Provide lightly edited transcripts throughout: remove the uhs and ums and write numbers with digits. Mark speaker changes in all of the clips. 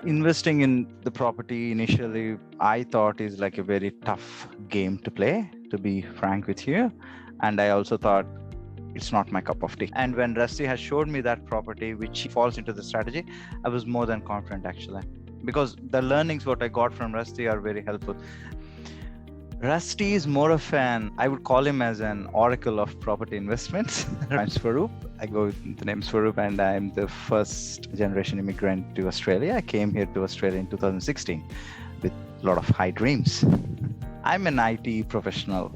Speaker 1: Investing in the property initially, I thought is like a very tough game to play, to be frank with you. And I also thought it's not my cup of tea. And when Rusty has showed me that property, which falls into the strategy, I was more than confident actually, because the learnings what I got from Rusty are very helpful. Rusty is more of I would call him as an oracle of property investments. I'm Swaroop. I go with the name Swaroop, and I'm the first generation immigrant to Australia. I came here to Australia in 2016 with a lot of high dreams. I'm an IT professional.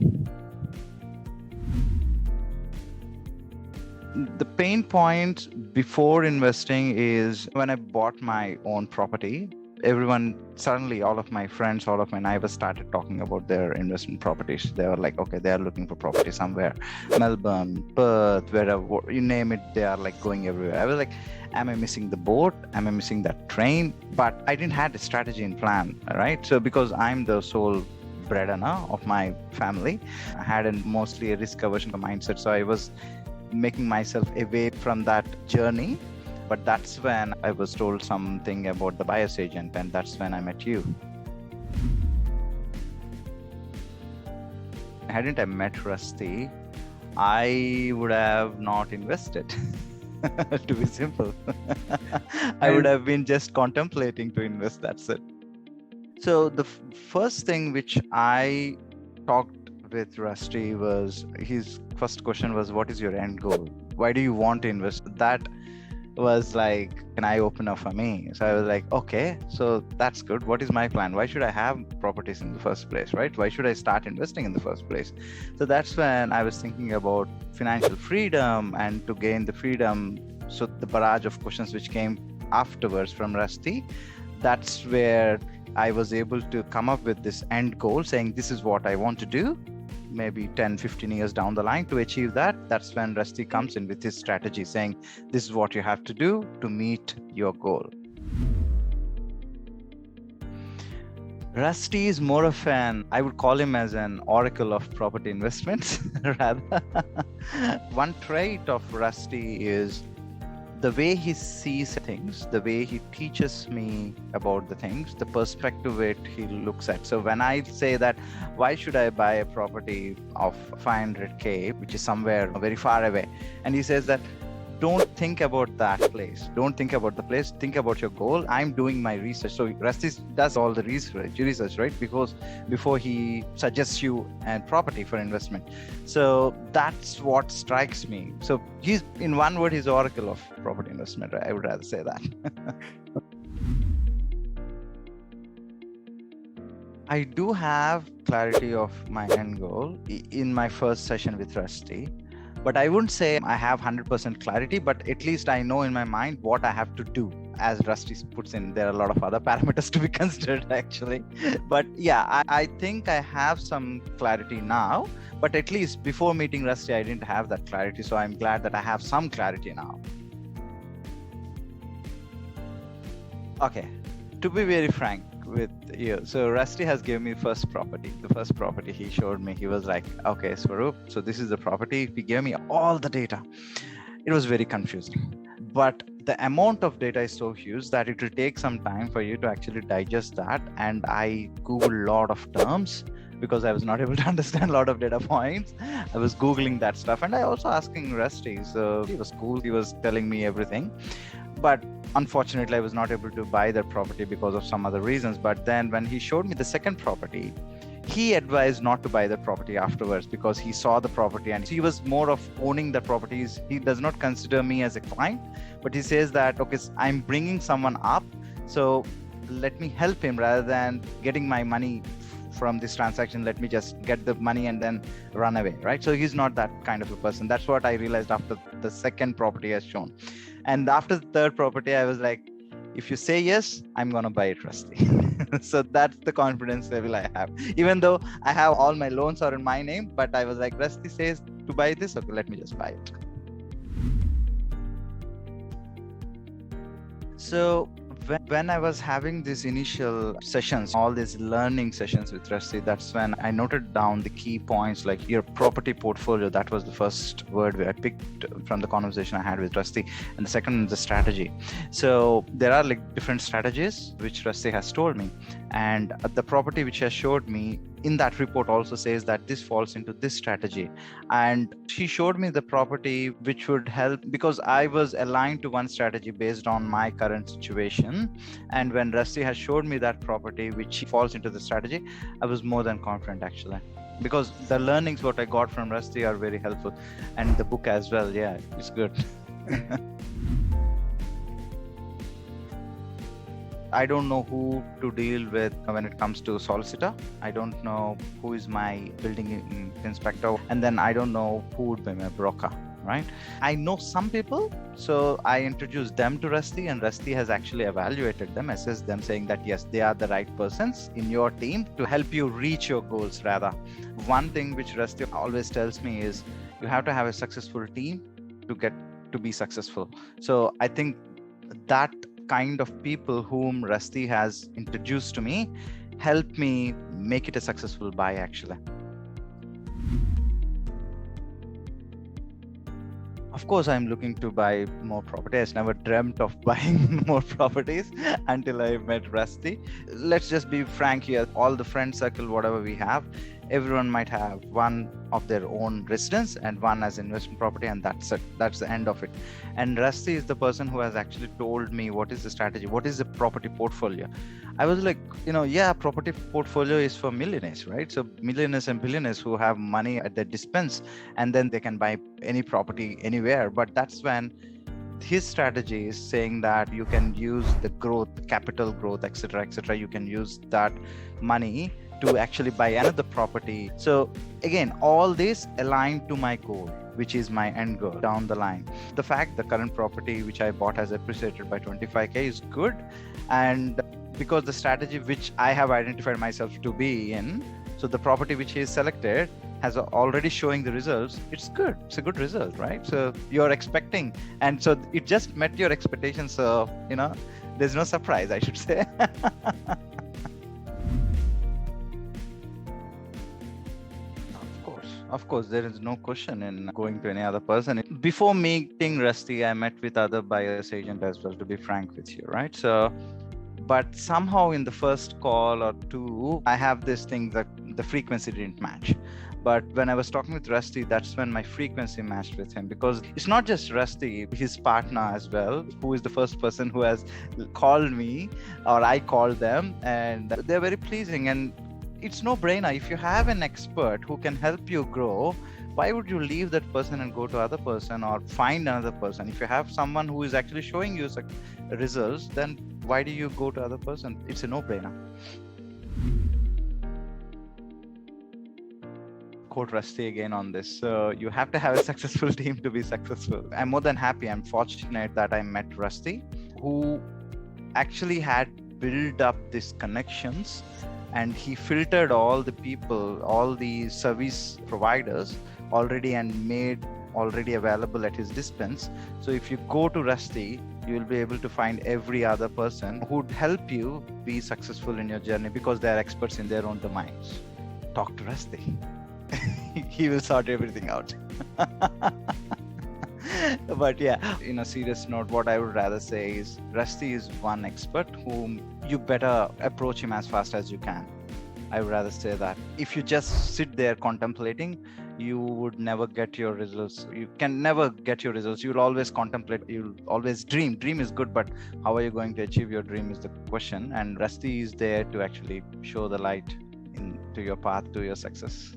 Speaker 1: The pain point before investing is when I bought my own property. Everyone, suddenly all of my friends, all of my neighbors started talking about their investment properties. They were like, okay, they are looking for property somewhere, Melbourne, Perth, wherever, you name it, they are like going everywhere. I was like, am I missing the boat? Am I missing that train? But I didn't have a strategy in plan, right? So because I'm the sole breadwinner of my family, I had mostly a risk aversion mindset. So I was making myself away from that journey. But that's when I was told something about the buyer's agent, and that's when I met you. Hadn't I met Rusty, I would have not invested. To be simple. I would have been just contemplating to invest, that's it. So the first thing which I talked with Rusty was, his first question was, what is your end goal? Why do you want to invest? That was like an eye-opener for me. So I was like, okay, so that's good. What is my plan? Why should I have properties in the first place, right? Why should I start investing in the first place? So that's when I was thinking about financial freedom and to gain the freedom. So the barrage of questions which came afterwards from Rusty, that's where I was able to come up with this end goal saying, this is what I want to do. Maybe 10, 15 years down the line to achieve that. That's when Rusty comes in with his strategy saying, this is what you have to do to meet your goal. Rusty is more of I would call him as an oracle of property investments rather. One trait of Rusty is the way he sees things, the way he teaches me about the things, the perspective it he looks at. So when I say that, why should I buy a property of 500K, which is somewhere very far away? And he says that, don't think about that place. Don't think about the place. Think about your goal. I'm doing my research. So Rusty does all the research, right? Because before he suggests you a property for investment. So that's what strikes me. So he's, in one word, he's oracle of property investment. I would rather say that. I do have clarity of my end goal in my first session with Rusty. But I wouldn't say I have 100% clarity, but at least I know in my mind what I have to do. As Rusty puts in, there are a lot of other parameters to be considered actually. But yeah, I think I have some clarity now, but at least before meeting Rusty, I didn't have that clarity. So I'm glad that I have some clarity now. Okay, to be very frank with you, so Rusty has given me the first property he showed me. He was like, okay, Swaroop, so this is the property. He gave me all the data. It was very confusing, but the amount of data is so huge that it will take some time for you to actually digest that. And I Googled a lot of terms because I was not able to understand a lot of data points. I was Googling that stuff, and I also asking Rusty. So he was cool. He was telling me everything. But unfortunately, I was not able to buy that property because of some other reasons. But then when he showed me the second property, he advised not to buy the property afterwards because he saw the property and he was more of owning the properties. He does not consider me as a client, but he says that, okay, I'm bringing someone up, so let me help him rather than getting my money from this transaction. Let me just get the money and then run away, right? So he's not that kind of a person. That's what I realized after the second property has shown. And after the third property, I was like, if you say yes, I'm going to buy it, Rusty. So that's the confidence level I have. Even though I have all my loans are in my name, but I was like, Rusty says to buy this, okay, let me just buy it. So when I was having these initial sessions, all these learning sessions with Rusty, that's when I noted down the key points like your property portfolio. That was the first word where I picked from the conversation I had with Rusty. And the second is the strategy. So there are like different strategies which Rusty has told me. And the property which has showed me in that report also says that this falls into this strategy. And she showed me the property which would help because I was aligned to one strategy based on my current situation. And when Rusty has showed me that property which falls into the strategy, I was more than confident actually. Because the learnings what I got from Rusty are very helpful. And the book as well, yeah, it's good. I don't know who to deal with when it comes to solicitor. I don't know who is my building inspector. And then I don't know who would be my broker, right? I know some people, so I introduced them to Rusty, and Rusty has actually evaluated them, assessed them, saying that yes, they are the right persons in your team to help you reach your goals rather. One thing which Rusty always tells me is you have to have a successful team to get to be successful. So I think that kind of people whom Rusty has introduced to me helped me make it a successful buy actually. Of course, I'm looking to buy more properties. I never dreamt of buying more properties until I met Rusty. Let's just be frank here. All the friend circle, whatever we have, everyone might have one of their own residence and one as investment property, and that's it. That's the end of it. And Rusty is the person who has actually told me what is the strategy, what is the property portfolio. I was like, yeah, property portfolio is for millionaires, right? So millionaires and billionaires who have money at their dispense, and then they can buy any property anywhere. But that's when his strategy is saying that you can use the growth, capital growth, etc., etc. You can use that money to actually buy another property. So again, all this aligned to my goal, which is my end goal down the line. The fact the current property which I bought has appreciated by 25K is good. And because the strategy which I have identified myself to be in, so the property which he is selected has already showing the results, it's good. It's a good result, right? So you're expecting, and so it just met your expectations. So, there's no surprise, I should say. Of course, there is no question in going to any other person. Before meeting Rusty, I met with other buyer's agent as well, to be frank with you, right? So, but somehow in the first call or two, I have this thing that the frequency didn't match. But when I was talking with Rusty, that's when my frequency matched with him, because it's not just Rusty, his partner as well, who is the first person who has called me, or I called them, and they're very pleasing. And it's no brainer. If you have an expert who can help you grow, why would you leave that person and go to other person or find another person? If you have someone who is actually showing you results, then why do you go to other person? It's a no-brainer. Quote Rusty again on this. So you have to have a successful team to be successful. I'm more than happy. I'm fortunate that I met Rusty, who actually had built up these connections, and he filtered all the people, all the service providers already, and made already available at his dispense. So if you go to Rusty, you will be able to find every other person who would help you be successful in your journey, because they are experts in their own domains. Talk to Rusty. He will sort everything out. But yeah, in a serious note, what I would rather say is Rusty is one expert whom you better approach him as fast as you can. I would rather say that. If you just sit there contemplating, you would never get your results. You can never get your results. You'll always contemplate. You'll always dream. Dream is good, but how are you going to achieve your dream is the question. And Rusty is there to actually show the light into your path to your success.